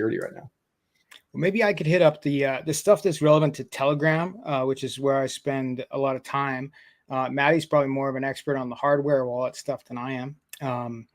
security right now. Well, maybe I could hit up the stuff that's relevant to Telegram, which is where I spend a lot of time. Maddie's probably more of an expert on the hardware wallet stuff than I am.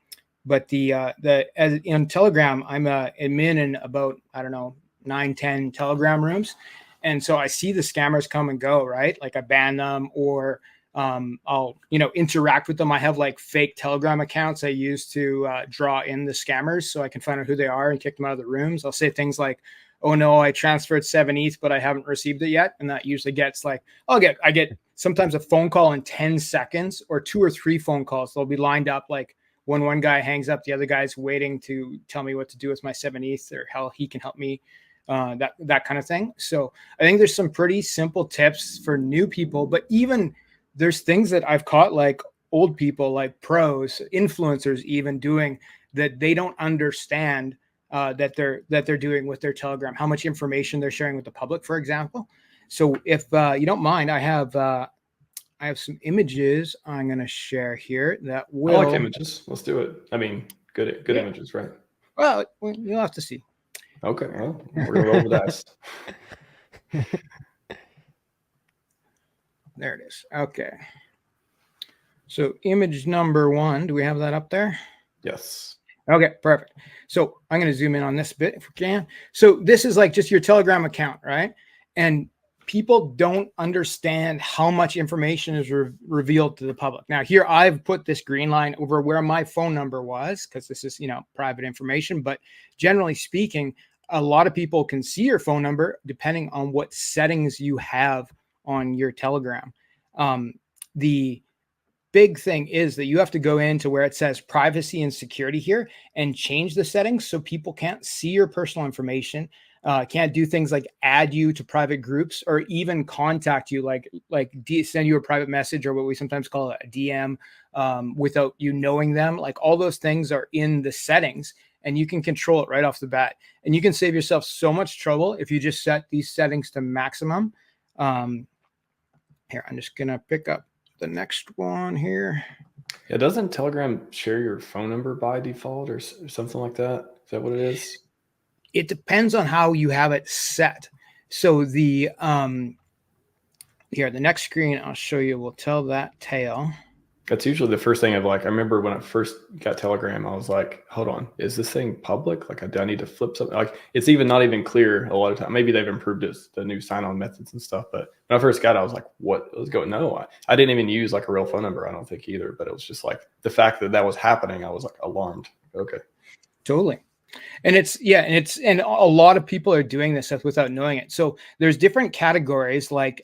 But as in Telegram, I'm a admin in about, I don't know, 9-10 Telegram rooms. And so I see the scammers come and go, right? Like I ban them, or I'll, interact with them. I have like fake Telegram accounts I use to draw in the scammers so I can find out who they are and kick them out of the rooms. I'll say things like, oh no, I transferred 7 ETH, but I haven't received it yet. And that usually gets like, I get sometimes a phone call in 10 seconds or 2 or 3 phone calls. They'll be lined up. Like when one guy hangs up, the other guy's waiting to tell me what to do with my 7 ETH or how he can help me, that kind of thing. So I think there's some pretty simple tips for new people, but even there's things that I've caught like old people, like pros, influencers, even doing that they don't understand that they're doing with their Telegram, how much information they're sharing with the public, for example. So if you don't mind, I have some images I'm going to share here that will. I like images. Let's do it. I mean, good images, right? Well, you'll have to see. Okay, well, we're going to roll the dice. There it is. Okay. So image number 1, do we have that up there? Yes. Okay, perfect. So I'm going to zoom in on this a bit if we can. So this is like just your Telegram account, right? And people don't understand how much information is revealed to the public. Now here I've put this green line over where my phone number was, because this is, private information. But generally speaking, a lot of people can see your phone number depending on what settings you have on your Telegram. The big thing is that you have to go into where it says privacy and security here and change the settings so people can't see your personal information, can't do things like add you to private groups or even contact you, like send you a private message or what we sometimes call a DM without you knowing them. Like all those things are in the settings and you can control it right off the bat. And you can save yourself so much trouble if you just set these settings to maximum. Here, I'm just going to pick up the next one here. Yeah, doesn't Telegram share your phone number by default or something like that? Is that what it is? It depends on how you have it set. So the here, the next screen I'll show you will tell that tale. That's usually the first thing I remember when I first got Telegram, I was like, hold on, is this thing public? Like, do I need to flip something? Like, it's not even clear a lot of time. Maybe they've improved the new sign-on methods and stuff. But when I first got it, I was like, what? Let's go. No, I didn't even use like a real phone number, I don't think either. But it was just like the fact that was happening, I was like alarmed. Okay. Totally. And and a lot of people are doing this stuff without knowing it. So there's different categories like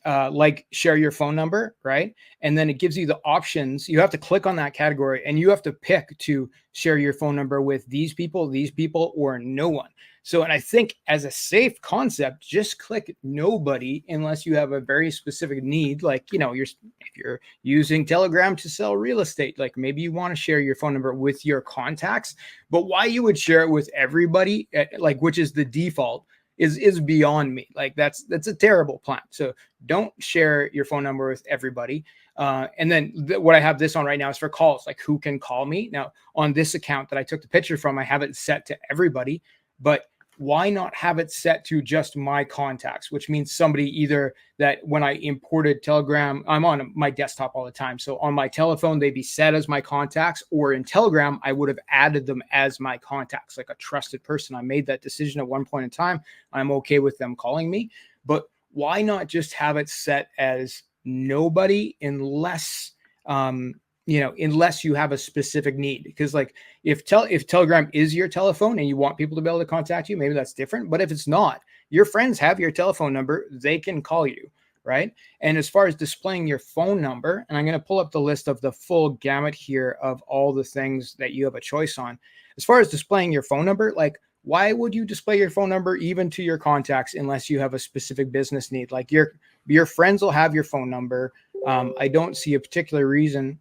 share your phone number, right? And then it gives you the options. You have to click on that category and you have to pick to share your phone number with these people, or no one. So, and I think as a safe concept, just click nobody unless you have a very specific need. Like, if you're using Telegram to sell real estate, like maybe you want to share your phone number with your contacts, but why you would share it with everybody, like, which is the default, is beyond me. Like that's a terrible plan. So don't share your phone number with everybody. And then what I have this on right now is for calls, like who can call me. Now on this account that I took the picture from, I have it set to everybody, but why not have it set to just my contacts, which means somebody either that when I imported Telegram, I'm on my desktop all the time. So on my telephone, they'd be set as my contacts, or in Telegram, I would have added them as my contacts, like a trusted person. I made that decision at one point in time. I'm okay with them calling me, but why not just have it set as nobody unless, unless you have a specific need? Because like if Telegram is your telephone and you want people to be able to contact you, maybe that's different. But if it's not, your friends have your telephone number, they can call you, right? And as far as displaying your phone number, and I'm going to pull up the list of the full gamut here of all the things that you have a choice on. As far as displaying your phone number, like why would you display your phone number even to your contacts unless you have a specific business need? Like your friends will have your phone number. I don't see a particular reason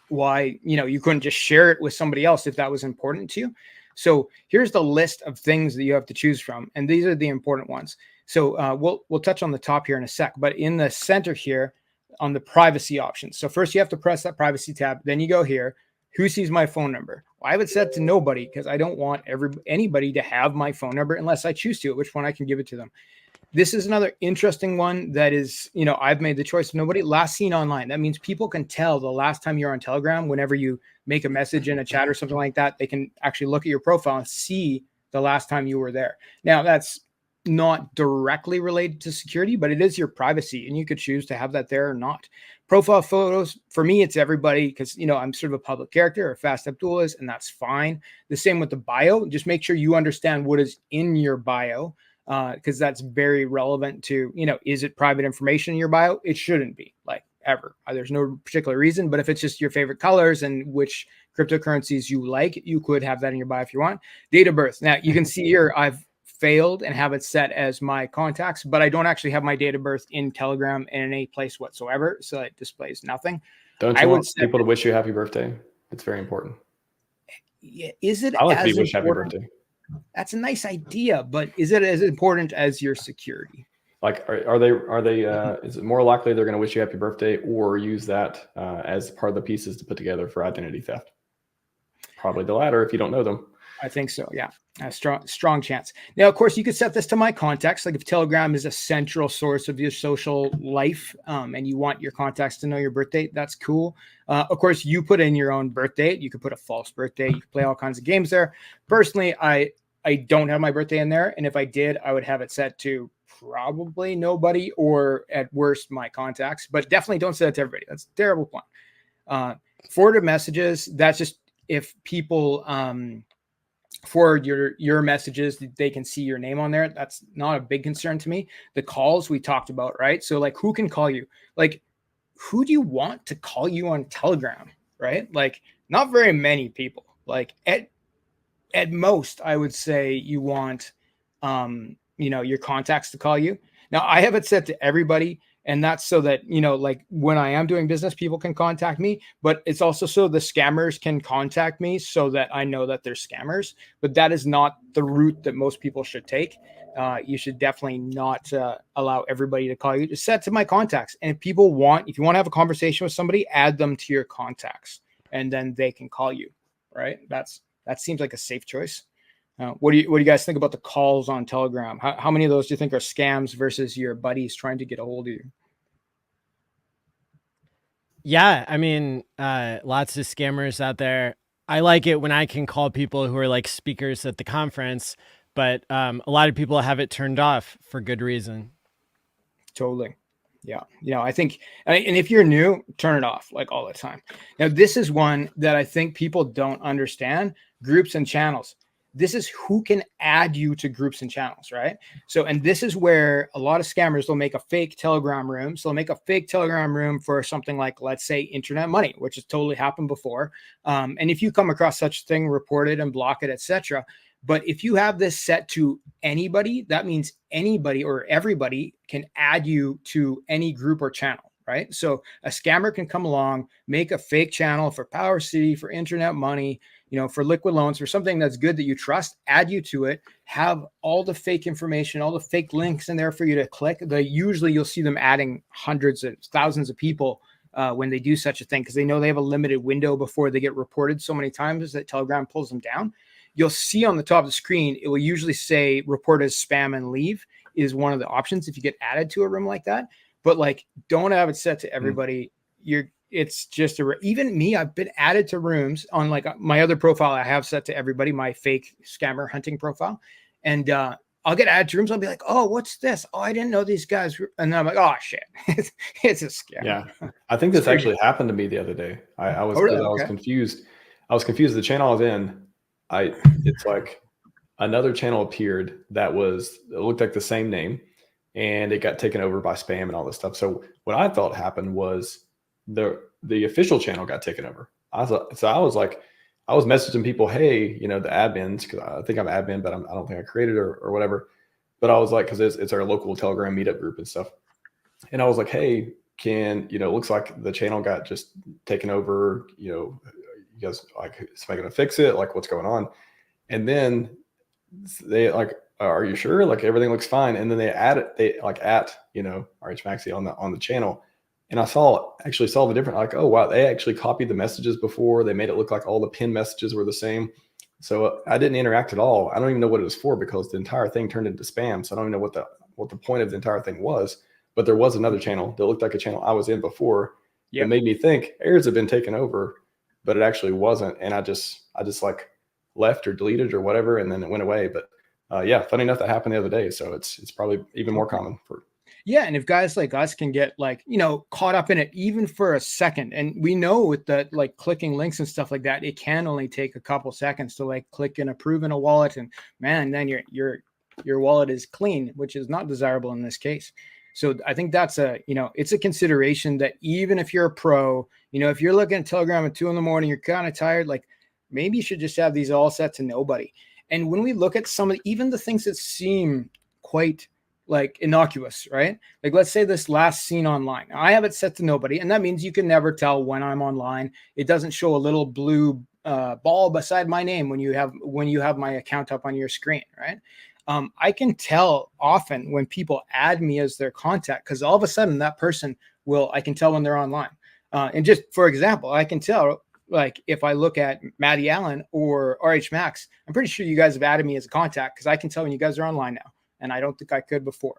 why you couldn't just share it with somebody else if that was important to you. So here's the list of things that you have to choose from, and these are the important ones. So we'll touch on the top here in a sec, but in the center here on the privacy options. So first you have to press that privacy tab, then you go here, who sees my phone number? I have it set to nobody because I don't want anybody to have my phone number unless I choose to, at which point I can give it to them. This is another interesting one that is, you know, I've made the choice of nobody. Last seen online. That means people can tell the last time you're on Telegram. Whenever you make a message in a chat or something like that, they can actually look at your profile and see the last time you were there. Now, that's not directly related to security, but it is your privacy, and you could choose to have that there or not. Profile photos, for me, it's everybody because, you know, I'm sort of a public character, or Fast Abdul is, and that's fine. The same with the bio. Just make sure you understand what is in your bio, because that's very relevant to, you know, is it private information in your bio? It shouldn't be, like, ever. There's no particular reason, but if it's just your favorite colors and which cryptocurrencies you like, you could have that in your bio if you want. Date of birth. Now, you can see here, I've failed and have it set as my contacts, but I don't actually have my date of birth in Telegram in any place whatsoever, so it displays nothing. Don't you want people to wish you happy birthday? It's very important. Yeah, is it? I like to be wished happy birthday. That's a nice idea, but is it as important as your security? Like, are they? Is it more likely they're going to wish you happy birthday or use that as part of the pieces to put together for identity theft? Probably the latter if you don't know them. I think so. Yeah, a strong chance. Now, of course, you could set this to my contacts. Like if Telegram is a central source of your social life, and you want your contacts to know your birth date, that's cool. Of course, you put in your own birth date. You could put a false birthday. You can play all kinds of games there. Personally, I don't have my birthday in there, and if I did, I would have it set to probably nobody, or at worst my contacts. But definitely don't set it to everybody. That's a terrible plan. Forwarded messages. That's just if people forward your messages, they can see your name on there. That's not a big concern to me. The calls we talked about, right? So like, who can call you? Like, who do you want to call you on Telegram, right? Like, not very many people. Like at most, I would say you want you know, your contacts to call you. Now, I have it set to everybody, and that's so that, you know, like when I am doing business, people can contact me, but it's also so the scammers can contact me so that I know that they're scammers. But that is not the route that most people should take. You should definitely not allow everybody to call you. Just set to my contacts. And if you want to have a conversation with somebody, add them to your contacts, and then they can call you, right? That seems like a safe choice. What do you guys think about the calls on Telegram? How many of those do you think are scams versus your buddies trying to get a hold of you? Yeah, I mean, lots of scammers out there. I like it when I can call people who are like speakers at the conference, but a lot of people have it turned off for good reason. Totally. Yeah. You know, I think, and if you're new, turn it off like all the time. Now, this is one that I think people don't understand: groups and channels. This is who can add you to groups and channels, right? So, and this is where a lot of scammers will make a fake Telegram room. So they'll make a fake Telegram room for something like, let's say, internet money, which has totally happened before. And if you come across such a thing, report it and block it, etc. But if you have this set to anybody, that means anybody or everybody can add you to any group or channel, right? So a scammer can come along, make a fake channel for Power City, for internet money, you know, for liquid loans, for something that's good that you trust, add you to it, have all the fake information, all the fake links in there for you to click. Usually you'll see them adding hundreds of thousands of people when they do such a thing, because they know they have a limited window before they get reported so many times that Telegram pulls them down. You'll see on the top of the screen, it will usually say report as spam and leave is one of the options if you get added to a room like that. But like, don't have it set to everybody. It's just even me, I've been added to rooms on like my other profile. I have set to everybody, my fake scammer hunting profile. And I'll get added to rooms. I'll be like, oh, what's this? Oh, I didn't know these guys. And then I'm like, oh shit, it's a scam. Yeah. I think this actually happened to me the other day. I was confused. I was confused. The channel I was in, it's like another channel appeared that it looked like the same name, and it got taken over by spam and all this stuff. So what I thought happened was the official channel got taken over. I was messaging people, hey, you know, the admins, because I think I'm admin, but I don't think I created or whatever. But I was like, because it's our local Telegram meetup group and stuff. And I was like, hey, it looks like the channel got just taken over. You know, you guys, like, is I going to fix it? Like, what's going on? And then they like, are you sure? Like, everything looks fine. And then they add it, you know, RHMaxi on the channel. And I actually saw the difference. Like, oh wow, they actually copied the messages before. They made it look like all the pinned messages were the same. So I didn't interact at all. I don't even know what it was for, because the entire thing turned into spam. So I don't even know what the point of the entire thing was. But there was another channel that looked like a channel I was in before. It made me think errors have been taken over, but it actually wasn't. And I just like left or deleted or whatever, and then it went away. But yeah, funny enough, that happened the other day. So it's probably even more common for. Yeah, and if guys like us can get like, caught up in it even for a second, and we know with the like clicking links and stuff like that, it can only take a couple seconds to like click and approve in a wallet, and man, then your wallet is clean, which is not desirable in this case. So I think that's it's a consideration that even if you're a pro, if you're looking at Telegram at 2 a.m, you're kind of tired, like maybe you should just have these all set to nobody. And when we look at even the things that seem quite like innocuous, right? Like let's say this last seen online, I have it set to nobody, and that means you can never tell when I'm online. It doesn't show a little blue ball beside my name when you have my account up on your screen, right? I can tell often when people add me as their contact, because all of a sudden that person I can tell when they're online. And just for example, I can tell, like if I look at Maddie Allen or RHMax, I'm pretty sure you guys have added me as a contact, because I can tell when you guys are online now. And I don't think I could before.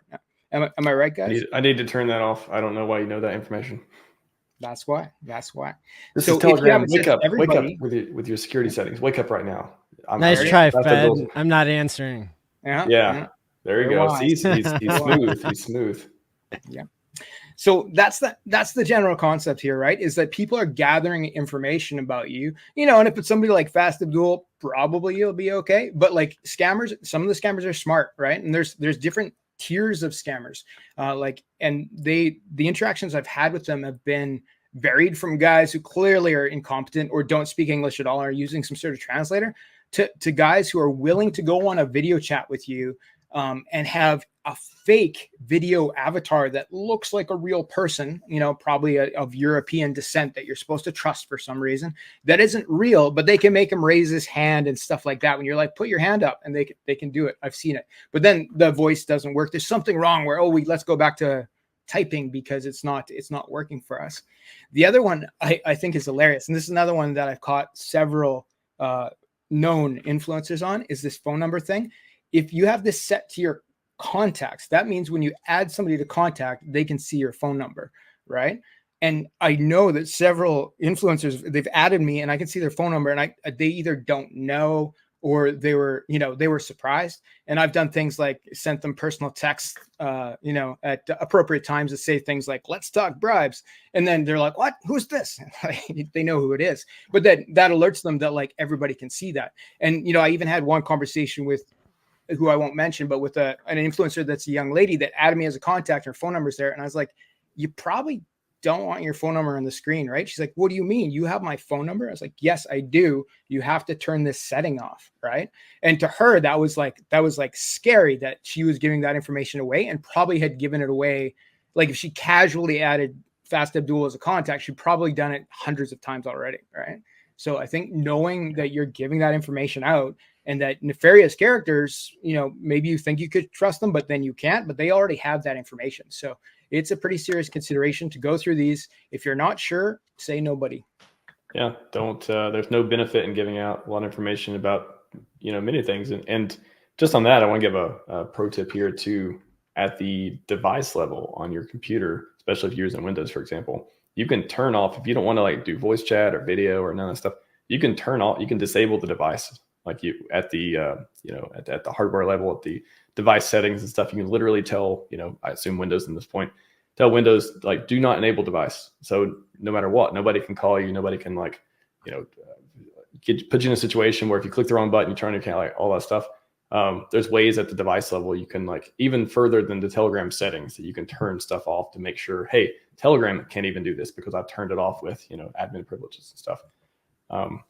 Am I right, guys? I need to turn that off. I don't know why you know that information. That's why. This is Telegram. Wake up with your security settings. Wake up right now. Nice try, Fed. I'm not answering. Yeah. There you go. See, he's smooth. He's smooth. Yeah. So that's the general concept here, right? Is that people are gathering information about you, and if it's somebody like Fast Abdul, probably you'll be okay. But like scammers, some of the scammers are smart, right? And there's different tiers of scammers, and the interactions I've had with them have been varied, from guys who clearly are incompetent or don't speak English at all, or are using some sort of translator, to guys who are willing to go on a video chat with you and have a fake video avatar that looks like a real person, probably of European descent that you're supposed to trust for some reason, that isn't real, but they can make him raise his hand and stuff like that. When you're like, put your hand up, and they can do it. I've seen it. But then the voice doesn't work. There's something wrong where, let's go back to typing because it's not working for us. The other one I think is hilarious. And this is another one that I've caught several known influencers on, is this phone number thing. If you have this set to your contacts, that means when you add somebody to contact, they can see your phone number, right? And I know that several influencers, they've added me and I can see their phone number, and they either don't know or they were surprised. And I've done things like sent them personal texts, at appropriate times to say things like, let's talk bribes. And then they're like, what? Who's this? They know who it is. But that alerts them that like everybody can see that. And, I even had one conversation with, who I won't mention, but with an influencer that's a young lady that added me as a contact. Her phone number's there. And I was like, you probably don't want your phone number on the screen, right? She's like, what do you mean? You have my phone number? I was like, yes, I do. You have to turn this setting off, right? And to her, that was like scary that she was giving that information away, and probably had given it away. Like if she casually added Fast Abdul as a contact, she'd probably done it hundreds of times already, right? So I think knowing that you're giving that information out, and that nefarious characters, maybe you think you could trust them, but then you can't, but they already have that information. So it's a pretty serious consideration to go through these. If you're not sure, say nobody. Yeah, there's no benefit in giving out a lot of information about, many things. And just on that, I want to give a pro tip here too. At the device level on your computer, especially if you're using Windows, for example, you can turn off, if you don't want to like do voice chat or video or none of that stuff, you can disable the device. Like you at the at the hardware level, at the device settings and stuff, you can literally tell, I assume Windows at this point, tell Windows like do not enable device. So no matter what, nobody can call you, nobody can like, put you in a situation where if you click the wrong button, you turn your account, like all that stuff. There's ways at the device level you can like even further than the Telegram settings that you can turn stuff off to make sure, hey, Telegram can't even do this because I've turned it off with, admin privileges and stuff.